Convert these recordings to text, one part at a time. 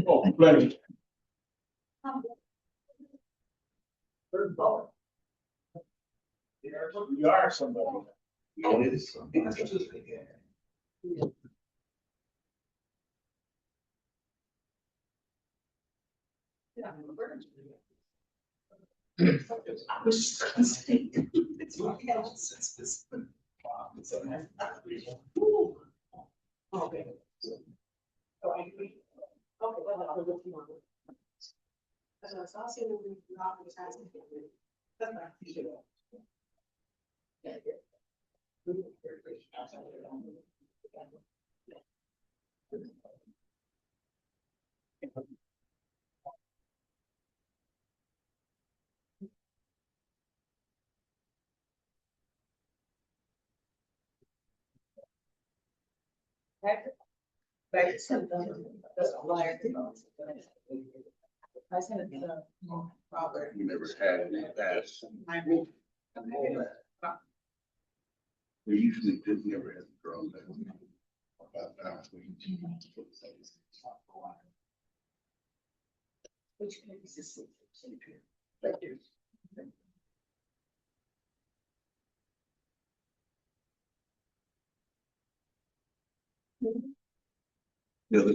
Oh, plenty. You are somebody. It is. I was just gonna say, it's my house, it's this. Okay. So I agree. Okay, well, I'll look you on it. So I'll see what we not for the time. That's fine. Yeah. Back to something. That's a liar. I said it, Robert. We never had any pass. I will. We usually did never have drone. Which is this? Thank you. The other.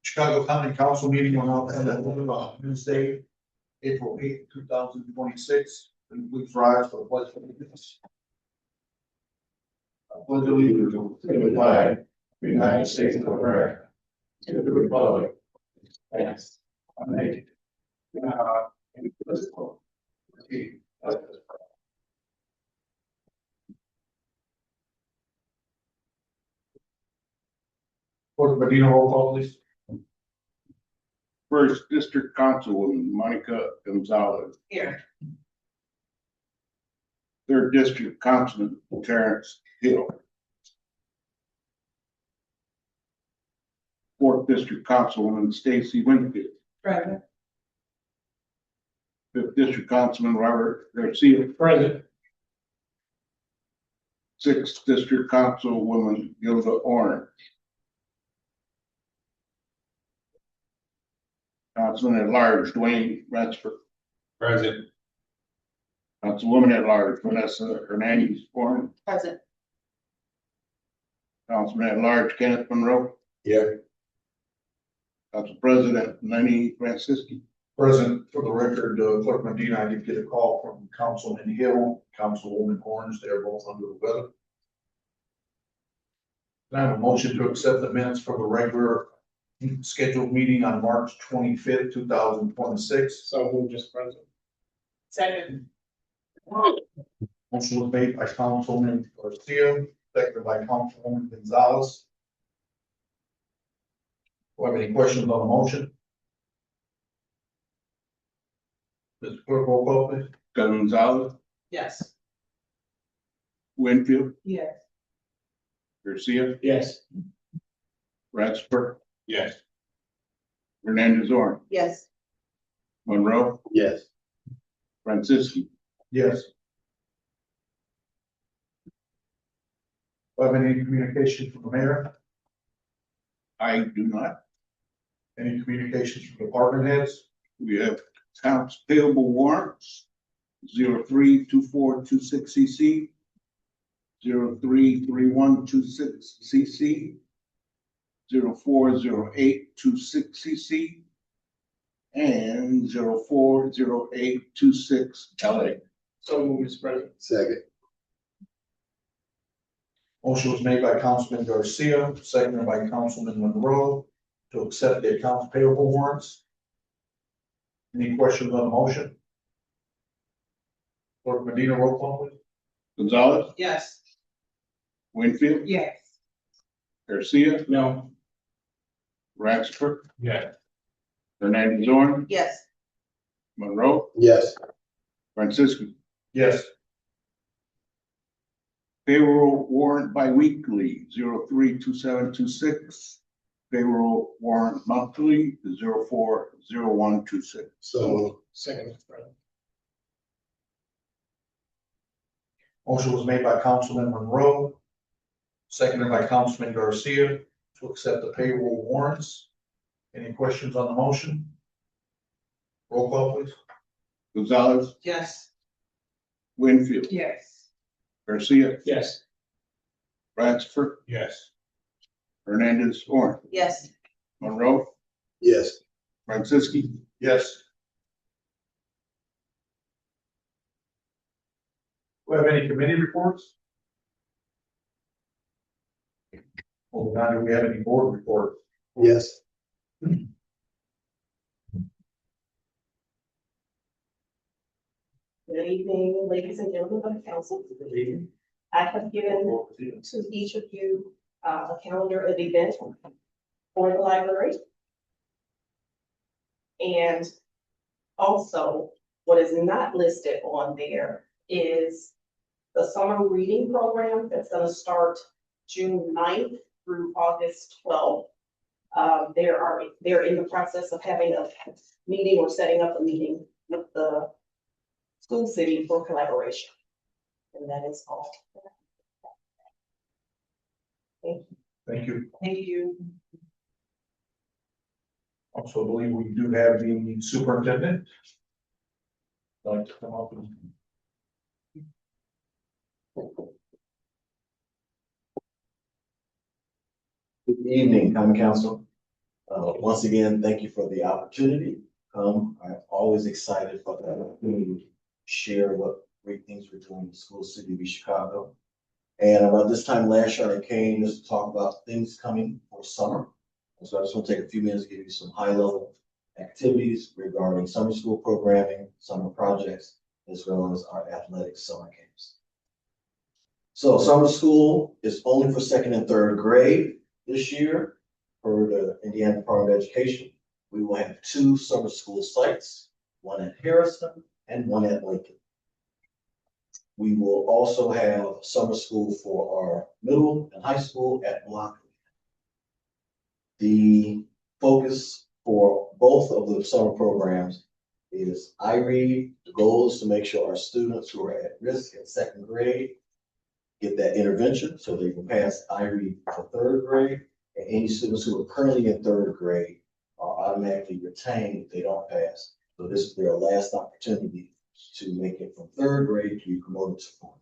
Chicago County Council meeting on Wednesday, April 8th, 2026. And we rise for the pledge of allegiance. I pledge allegiance to the flag of the United States of America, to the republic. Thanks. Porter Medina, roll call, please. First District Councilwoman Monica Gonzalez. Here. Third District Councilman Terrence Hill. Fourth District Councilwoman Stacy Winfield. Present. Fifth District Councilman Robert Garcia. Present. Sixth District Councilwoman Gilda Orner. Councilman at Large Dwayne Ratsford. Present. Councilwoman at Large Vanessa Hernandez Warren. Present. Councilman at Large Kenneth Monroe. Yeah. Council President Lenny Francisci. Present. For the record, Clerk Medina, I did get a call from Councilman Hill, Councilwoman Orange, they're both under the weather. Can I have a motion to accept the minutes from the regular scheduled meeting on March 25th, 2026. So who just present? Second. Motion was made by Councilman Garcia, seconded by Councilwoman Gonzalez. Do you have any questions on the motion? Mr. Clerk, roll call, please. Gonzalez, Yes. Winfield, Yes. Garcia, Yes. Ratsford, Yes. Hernandez Orne, Yes. Monroe, Yes. Francisci. Yes. Have any communication from the mayor? I do not. Any communications from department heads? We have accounts payable warrants, 032426 CC, 033126 CC, 040826 CC, and 040826 LA. So move, Mr. President. Second. Motion was made by Councilman Garcia, seconded by Councilman Monroe to accept the accounts payable warrants. Any questions on the motion? Clerk Medina, roll call please. Gonzalez, Yes. Winfield, Yes. Garcia, No. Ratchford, Yes. Hernandez on, Yes. Monroe, Yes. Francisco. Yes. Payroll warrant biweekly, 032726. Payroll warrant monthly, 040126. So. Second, Mr. President. Motion was made by Councilman Monroe, seconded by Councilman Garcia to accept the payroll warrants. Any questions on the motion? Roll call please. Gonzalez, Yes. Winfield, Yes. Garcia, Yes. Ratchford, Yes. Hernandez on, Yes. Monroe, Yes. Francisco. Yes. Do we have any committee reports? Well, now do we have any board reports? Yes. Good evening, ladies and gentlemen of the council. I have given to each of you a calendar of events for the library. And also, what is not listed on there is the summer reading program that's gonna start June 9th through August 12th. They're in the process of having a meeting or setting up a meeting with the school city for collaboration. And that is all. Thank you. Thank you. Thank you. Also believe we do have the superintendent. Like to come up and. Good evening, common council. Once again, thank you for the opportunity. I'm always excited for the opportunity to share what great things we're doing in the school city of Chicago. And about this time last year, I came just to talk about things coming for summer. And so I just want to take a few minutes to give you some high-level activities regarding summer school programming, summer projects, as well as our athletic summer camps. So summer school is only for second and third grade this year. For the Indiana Department of Education, we will have 2 summer school sites, one at Harrison and one at Lincoln. We will also have summer school for our middle and high school at Blockley. The focus for both of the summer programs is iRead. The goal is to make sure our students who are at risk in second grade get that intervention so they can pass iRead for third grade. And any students who are currently in third grade are automatically retained if they don't pass. So this is their last opportunity to make it from third grade to be promoted to fourth.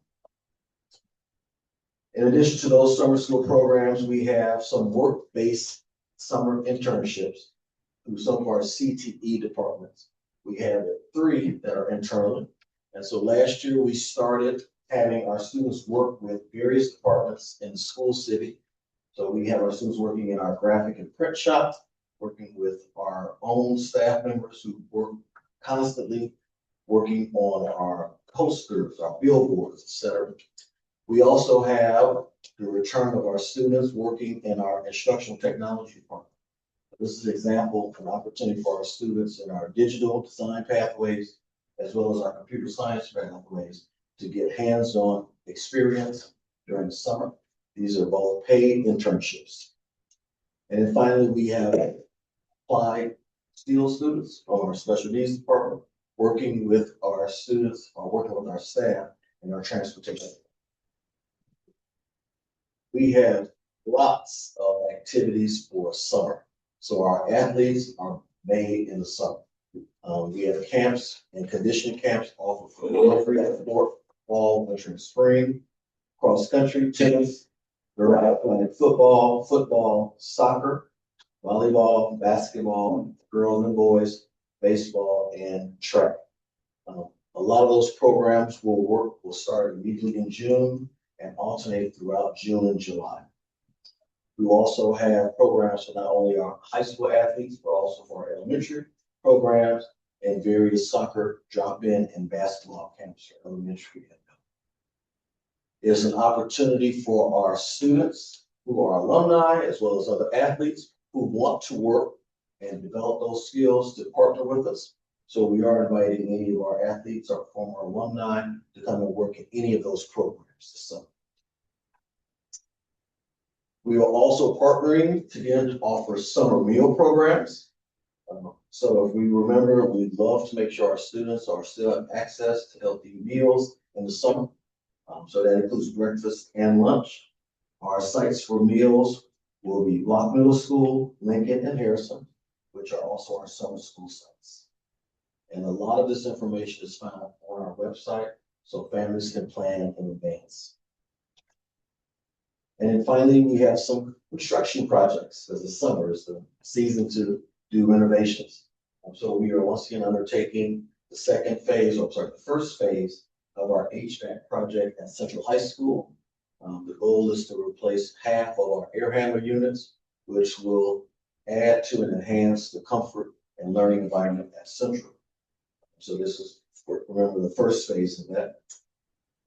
In addition to those summer school programs, we have some work-based summer internships through some of our CTE departments. We have 3 that are internal. And so last year we started having our students work with various departments in the school city. So we have our students working in our graphic and print shop, working with our own staff members who work constantly, working on our posters, our billboards, etc. We also have the return of our students working in our instructional technology department. This is an example of an opportunity for our students in our digital design pathways, as well as our computer science pathways, to get hands-on experience during the summer. These are both paid internships. And then finally, we have applied STEEL students from our special needs department, working with our students or working with our staff in our transportation. we have lots of activities for summer. So our athletes are made in the summer. We have camps and conditioning camps offered for every sport, fall, winter, and spring, cross country, tennis, they're out playing football, soccer, volleyball, basketball, girls and boys, baseball, and track. A lot of those programs will start immediately in June and alternate throughout June and July. We also have programs for not only our high school athletes, but also for our elementary programs and various soccer, drop-in, and basketball camps for elementary. It's an opportunity for our students who are alumni, as well as other athletes who want to work and develop those skills to partner with us. So we are inviting any of our athletes or former alumni to come and work in any of those programs this summer. We are also partnering together to offer summer meal programs. So if we remember, we'd love to make sure our students are still have access to healthy meals in the summer. So that includes breakfast and lunch. Our sites for meals will be Block Middle School, Lincoln, and Harrison, which are also our summer school sites. And a lot of this information is found on our website, so families can plan in advance. And then finally, we have some construction projects, as the summer is the season to do renovations. So we are once again undertaking the first phase of our HVAC project at Central High School. The goal is to replace half of our air handler units, which will add to and enhance the comfort and learning environment at Central. So this is, remember, the first phase of that.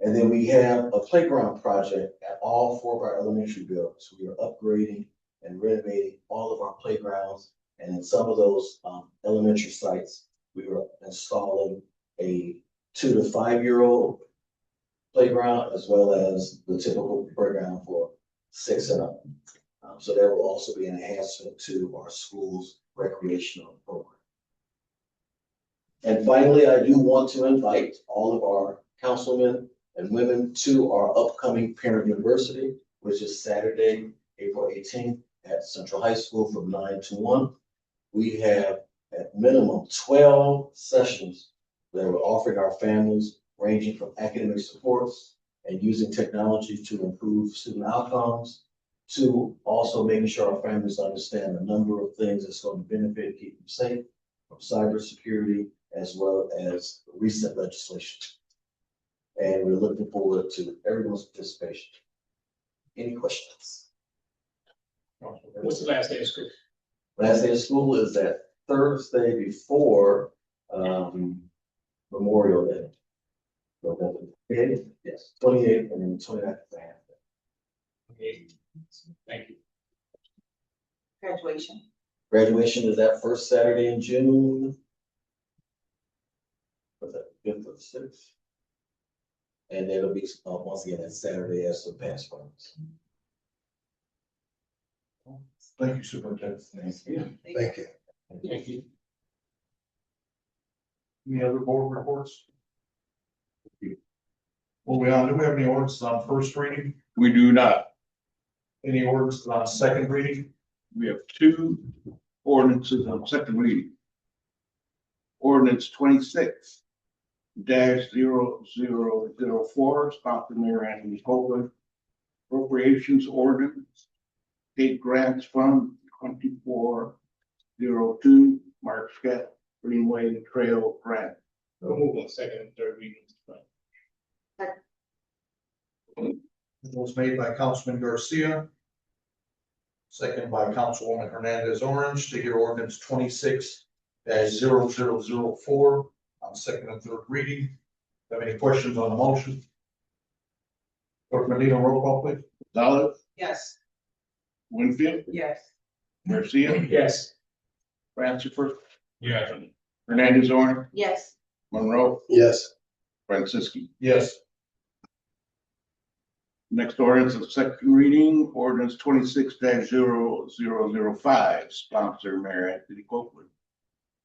And then we have a playground project at all 4 of our elementary buildings. We are upgrading and renovating all of our playgrounds. And in some of those elementary sites, we are installing a 2 to 5 year old playground, as well as the typical playground for 6 and up. So there will also be an enhancement to our school's recreational program. And finally, I do want to invite all of our councilmen and women to our upcoming Parent University, which is Saturday, April 18th at Central High School from 9 to 1. We have at minimum 12 sessions that we're offering our families, ranging from academic supports and using technology to improve student outcomes, to also making sure our families understand a number of things that's going to benefit, keep them safe, from cybersecurity, as well as recent legislation. And we're looking forward to everyone's participation. Any questions? What's the last day of school? Last day of school is that Thursday before Memorial Day. November 8th, yes, 28th, and then 29th is a half day. Okay. Thank you. Graduation. Graduation is that first Saturday in June. Was that 5th or 6th? And it'll be once again that Saturday as some past ones. Thank you, Superintendent. Thank you. Thank you. Thank you. Any other board reports? Moving on, do we have any ordinances on first reading? We do not. Any ordinances on second reading? We have 2 ordinances on second reading. Ordinance 26-0004, sponsored Mayor Anthony Copeland. Appropriations ordinance, state grants fund 2402, Mark Scott Greenway Trail Grant. We'll move on second and third readings. It was made by Councilman Garcia. Second by Councilwoman Hernandez Orange to hear ordinance 26-0004 on second and third reading. Have any questions on the motion? Clerk Medina, roll call please. Gonzalez, Yes. Winfield, Yes. Garcia, Yes. Francis, Yes. Hernandez Orange, Yes. Monroe, Yes. Franciski. Yes. Next ordinance is second reading, ordinance 26-0005, sponsor Mayor Anthony Copeland.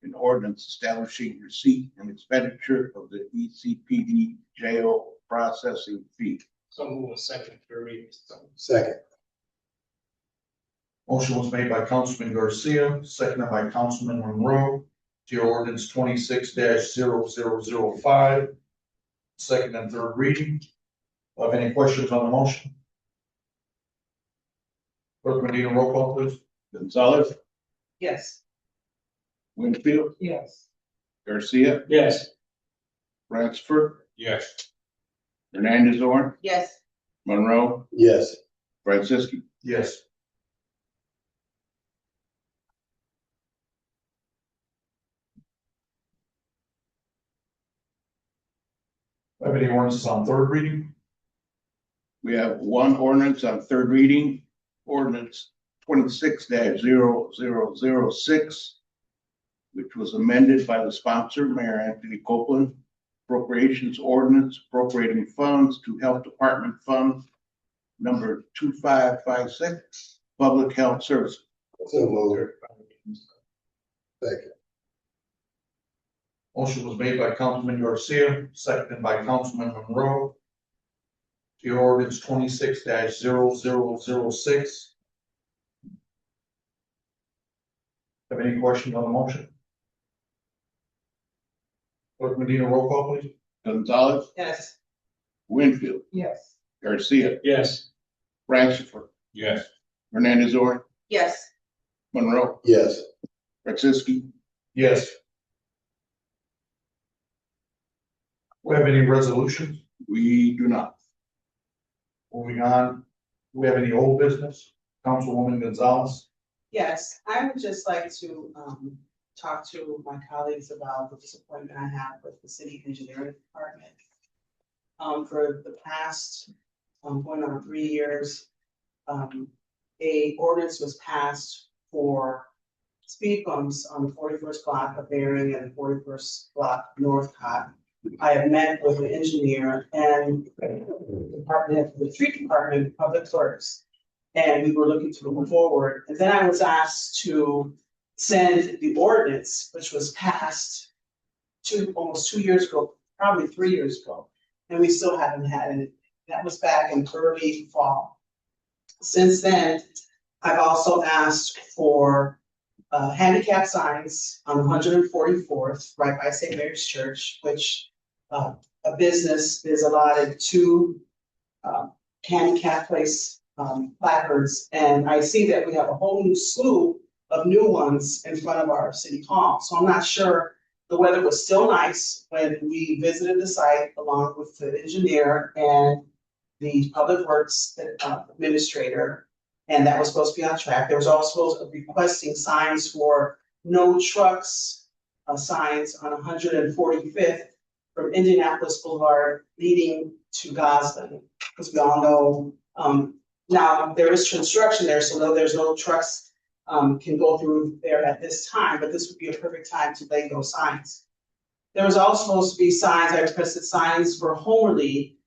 An ordinance establishing receipt and expenditure of the ECPD jail processing fee. So move on second and third readings. Second. Motion was made by Councilman Garcia, seconded by Councilman Monroe, to your ordinance 26-0005. Second and third reading. Have any questions on the motion? Clerk Medina, roll call please. Gonzalez, Yes. Winfield, Yes. Garcia, Yes. Ransford, Yes. Hernandez on, Yes. Monroe, Yes. Franceschi. Yes. Have any ordinances on third reading? We have one ordinance on third reading, ordinance 26-0006, which was amended by the sponsor, Mayor Anthony Copeland. Appropriations ordinance appropriating funds to Health Department Fund number 2556, Public Health Services. So moved. Second. Motion was made by Councilman Garcia, seconded by Councilman Monroe. To your ordinance 26-0006. Have any questions on the motion? Clerk Medina, roll call please. Gonzalez, Yes. Winfield, Yes. Garcia, Yes. Ransford, Yes. Hernandez on, Yes. Monroe. Yes. Franceschi. Yes. We have any resolutions? We do not. Moving on, do we have any old business? Councilwoman Gonzalez? Yes, I would just like to talk to my colleagues about the disappointment I have with the city engineering department. For the past, going on 3 years, a ordinance was passed for speed bumps on the 41st block of Bering and the 41st block of Northcott. I have met with the engineer and the street department, Public Works, and we were looking to move forward. And then I was asked to send the ordinance, which was passed almost 2 years ago, probably 3 years ago, and we still haven't had it. That was back in early fall. Since then, I've also asked for handicap signs on 144th, right by St. Mary's Church, which a business is allotted to handicap place placards. And I see that we have a whole new slew of new ones in front of our city hall. So I'm not sure, the weather was still nice when we visited the site along with the engineer and the Public Works administrator. And that was supposed to be on track. There was also requesting signs for no trucks, signs on 145th from Indianapolis Boulevard leading to Goslin, because we all know, now there is construction there, so though there's no trucks can go through there at this time, but this would be a perfect time to lay those signs. There was also supposed to be signs, I requested signs for Homerly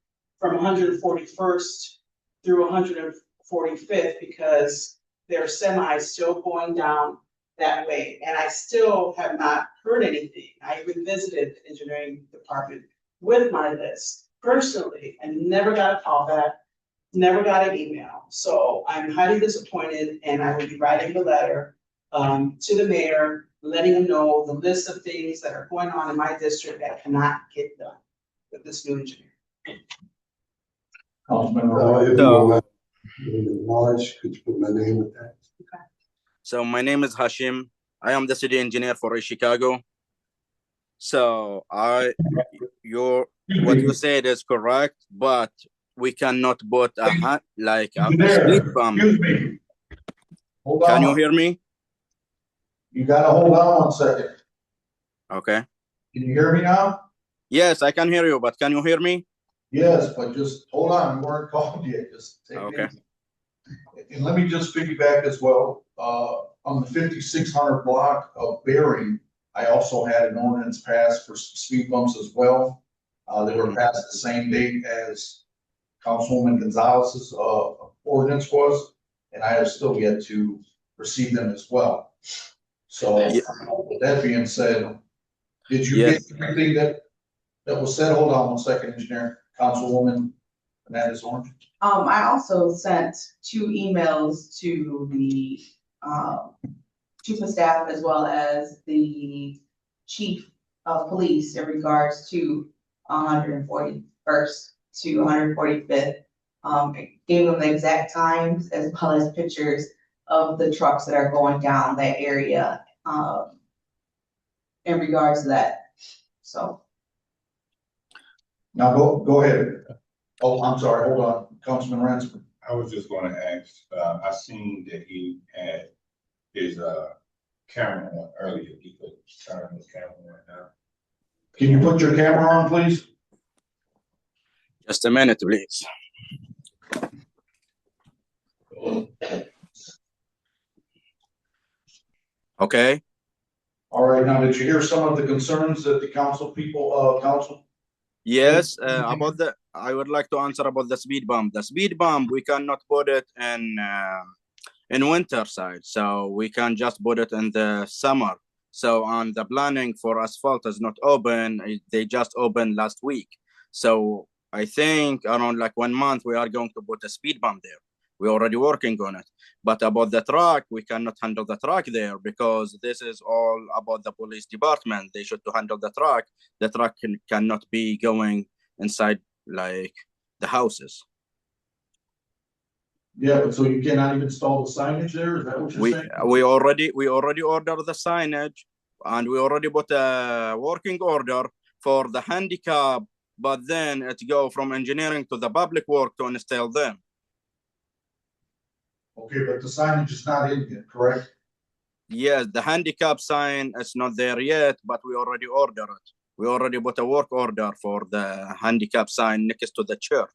from 141st through 145th, because there are semis still going down that way, and I still have not heard anything. I even visited the engineering department with my list personally and never got a call back, never got an email. So I'm highly disappointed, and I will be writing a letter to the mayor, letting him know the list of things that are going on in my district that cannot get done with this new engineer. Councilman Monroe? If you don't mind, acknowledge, could you put my name with that? So my name is Hashim. I am the city engineer for Chicago. So what you said is correct, but we cannot put a speed bump. Excuse me. Hold on. Can you hear me? You gotta hold on 1 second. Okay. Can you hear me now? Yes, I can hear you, but can you hear me? Yes, but just hold on, we weren't called yet, just take it Okay. easy. And let me just piggyback as well, on the 5600 block of Bering, I also had an ordinance passed for speed bumps as well. They were passed the same date as Councilwoman Gonzalez's, ordinance was, and I have still yet to receive them as well. So, with that being said, did you get everything that was said? Hold on 1 second, engineer, Councilwoman Hernandez Orange. I also sent 2 emails to the, chief of staff as well as the chief of police in regards to 141st to 145th. Gave them the exact times as well as pictures of the trucks that are going down that area, in regards to that. So, Now go ahead. Oh, I'm sorry, hold on, Councilman Ransford. I was just gonna ask, I seen that he had his, camera on earlier, he could turn his camera on now. Can you put your camera on, please? Just a minute, please. Okay. All right, now, did you hear some of the concerns that the council? Yes, I would like to answer about the speed bump. The speed bump, we cannot put it in winter side, so we can just put it in the summer. So on the planning for asphalt is not open. They just opened last week. So I think around like 1 month we are going to put a speed bump there. We're already working on it. But about the truck, we cannot handle the truck there because this is all about the police department. They should to handle the truck. The truck cannot be going inside like the houses. Yeah, but so you cannot even install the signage there, is that what you're saying? We already ordered the signage and we already put a working order for the handicap, but then it go from engineering to the public work to install them. Okay, but the signage is not in yet, correct? Yes, the handicap sign is not there yet, but we already ordered it. We already put a work order for the handicap sign next to the church.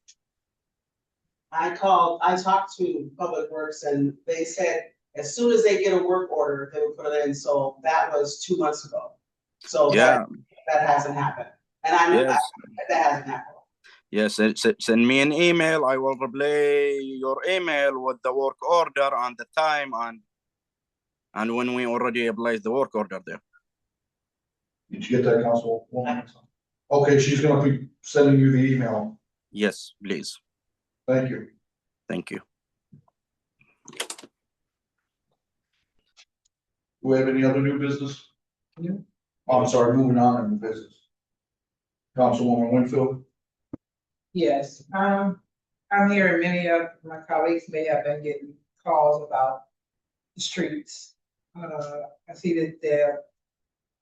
I talked to Public Works and they said as soon as they get a work order, they will put it in. So that was 2 months ago. So Yeah. that hasn't happened. And I know Yes. that hasn't happened. Yes, send me an email. I will reply your email with the work order and the time and when we already place the work order there. Did you get that, Councilwoman? Okay, she's gonna be sending you the email. Yes, please. Thank you. Thank you. Do we have any other new business? Yeah. I'm sorry, moving on in the business. Councilwoman Winfield? Yes, I'm hearing many of my colleagues may have been getting calls about the streets. I see that the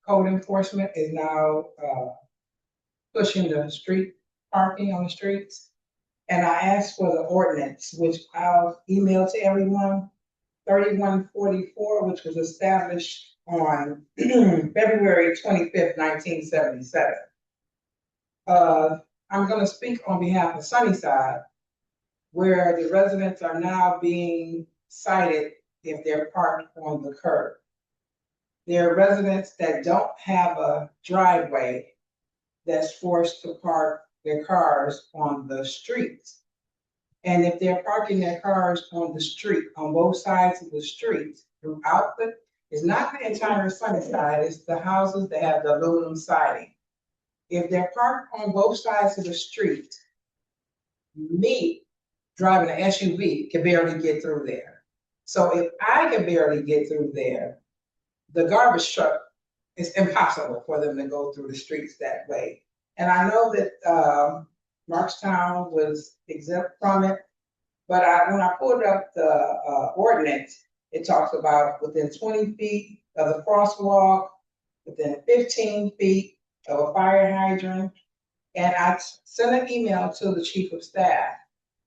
code enforcement is now, pushing the street parking on the streets. And I asked for the ordinance, which I'll email to everyone, 3144, which was established on February 25th, 1977. I'm gonna speak on behalf of Sunnyside, where the residents are now being cited if they're parked on the curb. There are residents that don't have a driveway that's forced to park their cars on the streets. And if they're parking their cars on the street, on both sides of the street, throughout it's not the entire Sunnyside, it's the houses that have the aluminum siding. If they're parked on both sides of the street, me driving an SUV can barely get through there. So if I can barely get through there, the garbage truck, it's impossible for them to go through the streets that way. And I know that Markstown was exempt from it, but when I pulled up the ordinance, it talks about within 20 feet of the crosswalk, within 15 feet of a fire hydrant. And I sent an email to the chief of staff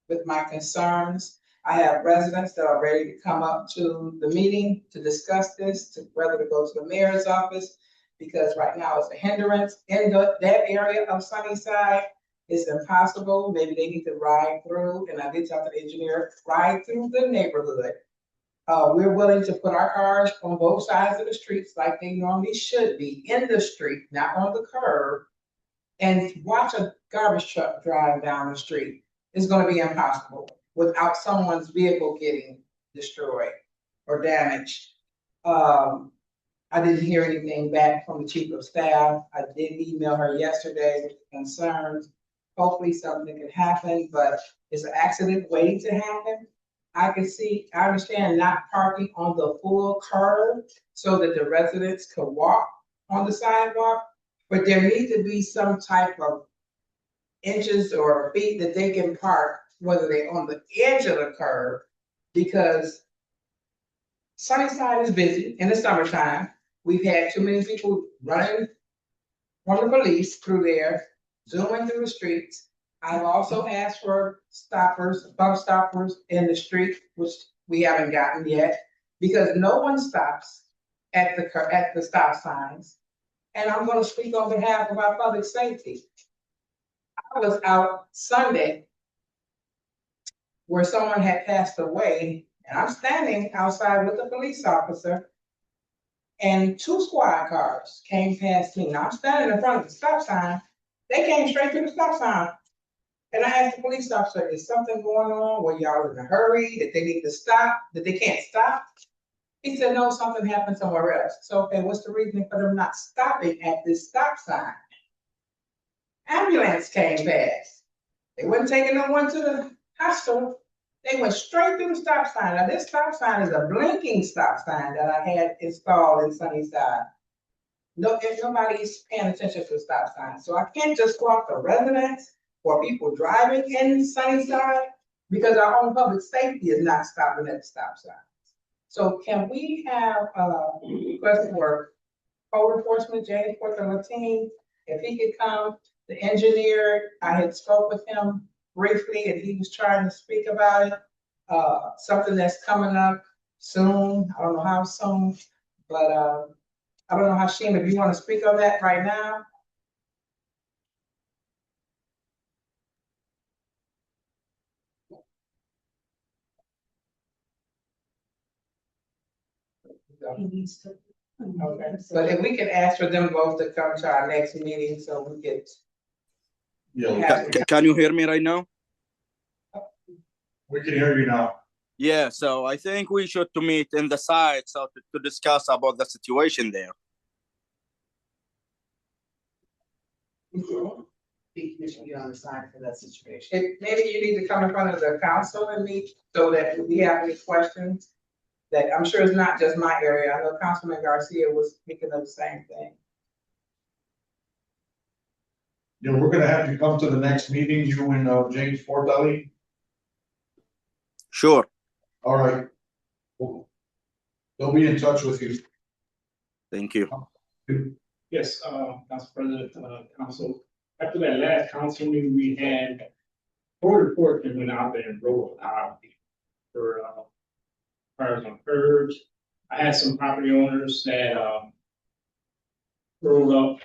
with my concerns. I have residents that are ready to come up to the meeting to discuss this, whether to go to the mayor's office, because right now it's a hindrance in that area of Sunnyside. It's impossible. Maybe they need to ride through, and I did talk to the engineer, ride through the neighborhood. We're willing to put our cars on both sides of the streets like they normally should be, in the street, not on the curb, and watch a garbage truck drive down the street. It's gonna be impossible without someone's vehicle getting destroyed or damaged. I didn't hear anything back from the chief of staff. I did email her yesterday with concerns, hopefully something can happen, but it's an accident waiting to happen. I understand not parking on the full curb so that the residents can walk on the sidewalk, but there needs to be some type of inches or feet that they can park, whether they're on the edge of the curb, because Sunnyside is busy in the summertime. We've had too many people running from the police through there, zooming through the streets. I've also asked for stoppers, bump stoppers in the street, which we haven't gotten yet, because no one stops at the stop signs. And I'm gonna speak on behalf of our public safety. I was out Sunday where someone had passed away, and I'm standing outside with a police officer, and 2 squad cars came past me. Now I'm standing in front of the stop sign. They came straight to the stop sign. And I asked the police officer, is something going on? Were y'all in a hurry? That they need to stop? That they can't stop? He said, no, something happened somewhere else. So, okay, what's the reason for them not stopping at this stop sign? Ambulance came past. They wasn't taking no one to the hospital. They went straight through the stop sign. Now, this stop sign is a blinking stop sign that I had installed in Sunnyside. No, if nobody's paying attention to the stop sign. So I can't just go off the residents or people driving in Sunnyside because our own public safety is not stopping at the stop sign. So can we have a request for code enforcement, James Portalatin, if he could come, the engineer, I had spoke with him briefly and he was trying to speak about it. Something that's coming up soon, I don't know how soon, but I don't know, Hashim, if you want to speak on that right now. He needs to. Okay, but if we can ask for them both to come to our next meeting so we could. Yeah, Can you hear me right now? we can hear you now. Yeah, so I think we should to meet in the site so to discuss about the situation there. Be commissioner on the side for that situation. Maybe you need to come in front of the council and meet so that if we have any questions, that I'm sure it's not just my area. I know Councilman Garcia was speaking of the same thing. Yeah, we're gonna have you come to the next meeting, you and James Portali. Sure. All right. They'll be in touch with you. Thank you. Yes, Council President, Council, after that last council meeting, we had code enforcement went out there and rolled out for cars on curbs. I had some property owners that rolled up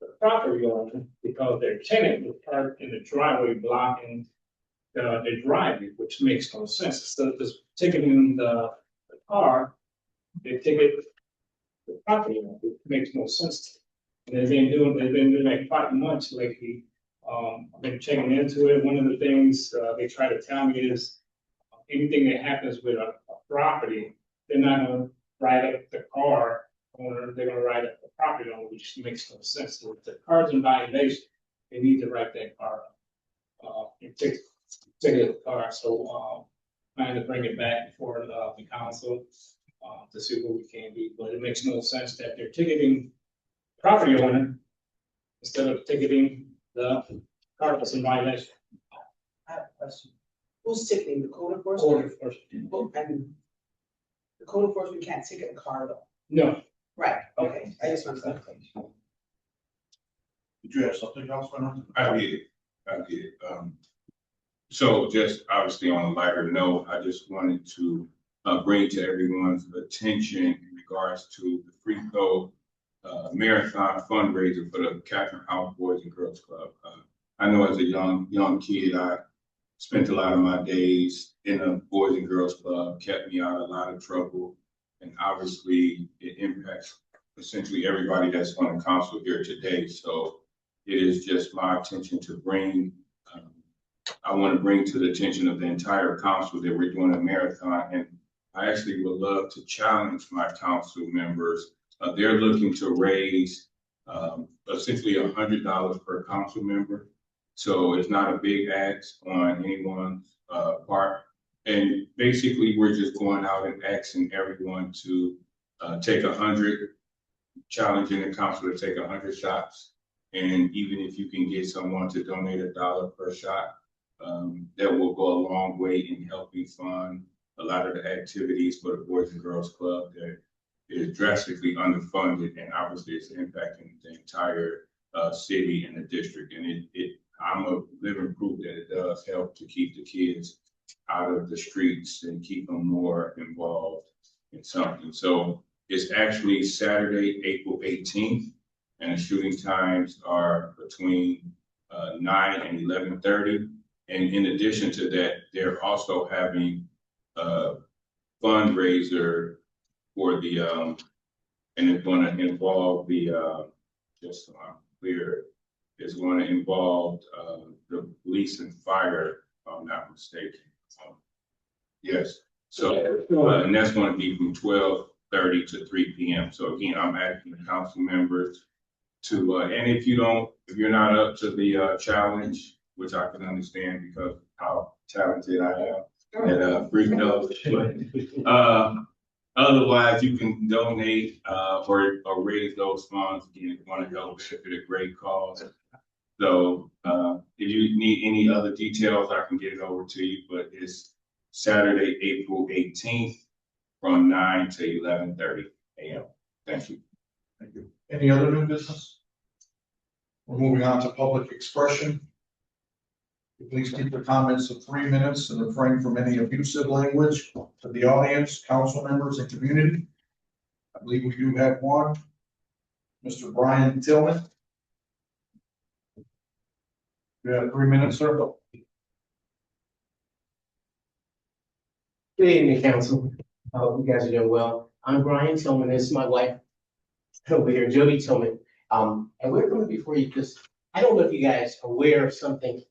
the property owner because their tenant was parked in the driveway blocking the driveway, which makes no sense. Instead of just ticketing the car, they ticket the property owner. It makes no sense. And they've been doing like 5 months lately. I've been checking into it. One of the things they try to tell me is anything that happens with a property, they're not gonna write up the car owner, they're gonna write up the property owner, which makes no sense. So if the car's in violation, they need to write that car up. And ticket the car, so trying to bring it back before the council to see what we can do, but it makes no sense that they're ticketing property owner instead of ticketing the car that's in violation. I have a question. Who's ticketing, the code enforcement? Code enforcement. Well, and the code enforcement can't ticket a car though. No, Right, okay, I just want to. Did you have something else, Renan? I did. So just obviously on a lighter note, I just wanted to bring to everyone's attention in regards to the Free Throw Marathon fundraiser for the Catherine House Boys and Girls Club. I know as a young kid, I spent a lot of my days in the Boys and Girls Club, kept me out of a lot of trouble. And obviously it impacts essentially everybody that's on the council here today. So it is just my intention to bring, I want to bring to the attention of the entire council that we're doing a marathon. And I actually would love to challenge my council members. They're looking to raise essentially $100 per council member. So it's not a big ask on anyone's part. And basically, we're just going out and asking everyone to take 100, challenging the council to take 100 shots. And even if you can get someone to donate $1 per shot, that will go a long way in helping fund a lot of the activities for the Boys and Girls Club that is drastically underfunded, and obviously it's impacting the entire city and the district. And I'm a living proof that it does help to keep the kids out of the streets and keep them more involved in something. So it's actually Saturday, April 18th, and the shooting times are between 9 and 11:30. And in addition to that, they're also having a fundraiser for the, and it's going to involve the, just so I'm clear, it's going to involve the police and fire, if I'm not mistaken. Yes, so, and that's going to be from 12:30 to 3 p.m. So again, I'm asking the council members to, and if you're not up to the challenge, which I can understand because how talented I am at free throws, but otherwise you can donate or raise those funds. Again, if you want to help benefit a great cause. So if you need any other details, I can get it over to you, but it's Saturday, April 18th from 9 to 11:30 a.m. Thank you. Thank you. Any other new business? We're moving on to public expression. Please keep your comments to 3 minutes and refrain from any abusive language to the audience, council members, and community. I believe we do have one. Mr. Brian Tillman. You have 3 minutes, sir. Good evening, council. I hope you guys are doing well. I'm Brian Tillman. This is my wife over here, Jody Tillman. And we're coming before you because I don't know if you guys are aware of something.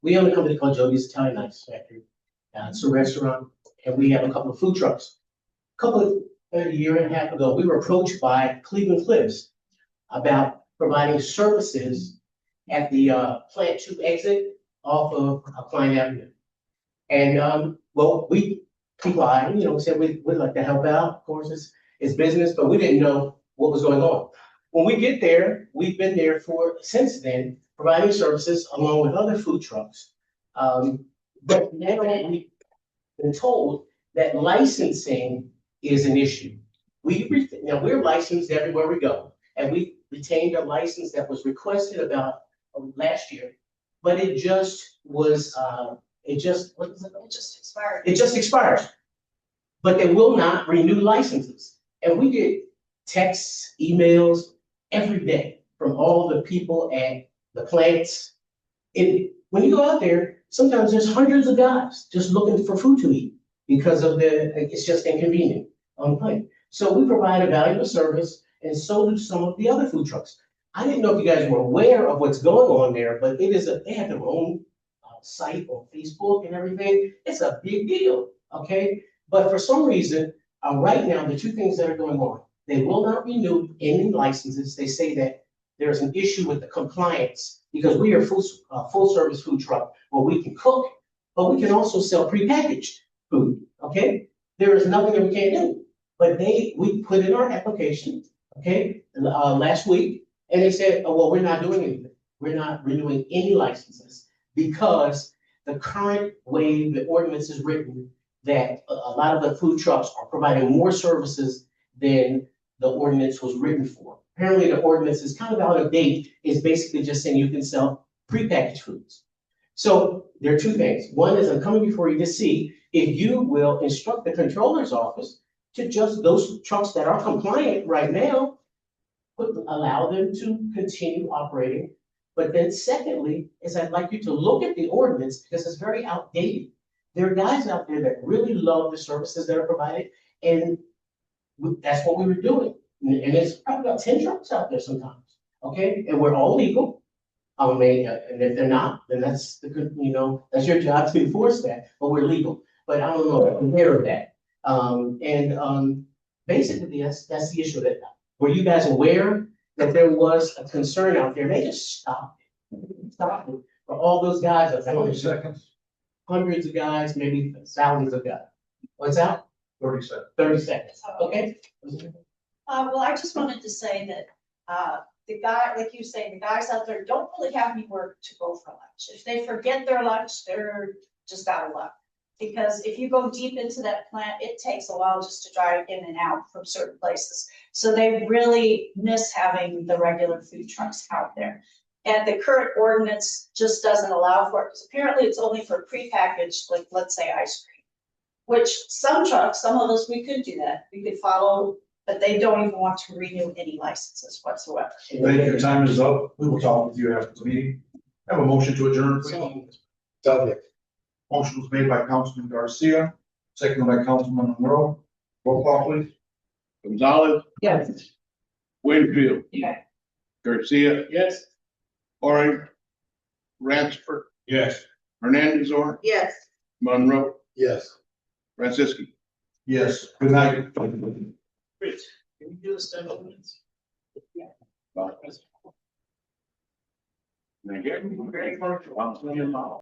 We own a company called Jody's Italian Ice Factory. It's a restaurant, and we have a couple of food trucks. A year and a half ago, we were approached by Cleveland Cliffs about providing services at the Plant 2 exit off of Klein Avenue. And well, we complied, said we'd like to help out. Of course, it's business, but we didn't know what was going on. When we get there, we've been there since then, providing services along with other food trucks. But now we've been told that licensing is an issue. Now we're licensed everywhere we go, and we retained a license that was requested about last year, but it just was, it just expired. It just expires, but they will not renew licenses. And we get texts, emails every day from all the people at the plants. When you go out there, sometimes there's hundreds of guys just looking for food to eat because of it's just inconvenient on the plane. So we provide a valuable service, and so do some of the other food trucks. I didn't know if you guys were aware of what's going on there, but they have their own site on Facebook and everything. It's a big deal, okay? But for some reason, right now, the two things that are going on, they will not renew any licenses. They say that there's an issue with the compliance because we are full service food truck where we can cook, but we can also sell prepackaged food, okay? There is nothing that we can't do. But we put in our application, okay, last week, and they said, oh, well, we're not doing anything. We're not renewing any licenses because the current way the ordinance is written, that a lot of the food trucks are providing more services than the ordinance was written for. Apparently the ordinance is kind of out of date. It's basically just saying you can sell prepackaged foods. So there are two things. One is I'm coming before you to see if you will instruct the controller's office to just those trucks that are compliant right now, allow them to continue operating. But then secondly, is I'd like you to look at the ordinance because it's very outdated. There are guys out there that really love the services that are provided, and that's what we were doing. And there's probably about 10 trucks out there sometimes, okay? And we're all legal. And if they're not, then that's the good, that's your job to enforce that, but we're legal. But I don't know if I'm aware of that. Basically, that's the issue. That were you guys aware that there was a concern out there? They just stopped it. For all those guys, that's 30 seconds, hundreds of guys, maybe thousands of guys. What's that? 30 seconds. 30 seconds, okay? Well, I just wanted to say that, the guy, like you say, the guys out there don't really have anywhere to go for lunch. If they forget their lunch, they're just out of luck. Because if you go deep into that plant, it takes a while just to drive in and out from certain places. So they really miss having the regular food trucks out there. And the current ordinance just doesn't allow for it, because apparently it's only for prepackaged, like, let's say, ice cream. Which some trucks, some of us, we could do that, we could follow, but they don't even want to renew any licenses whatsoever. Thank you, your time is up. We will talk with you after the meeting. Have a motion to adjourn, please. Motion was made by Councilman Garcia, seconded by Councilman Monroe. Roll call, please. Gonzalez, Yes. Winfield, Okay. Garcia, Yes. Orange, Ransford, Yes. Hernandez on, Yes. Monroe, Yes. Franciski. Yes, good night. Rich, can you do the stand minutes? Now, here, very commercial, I'm saying now.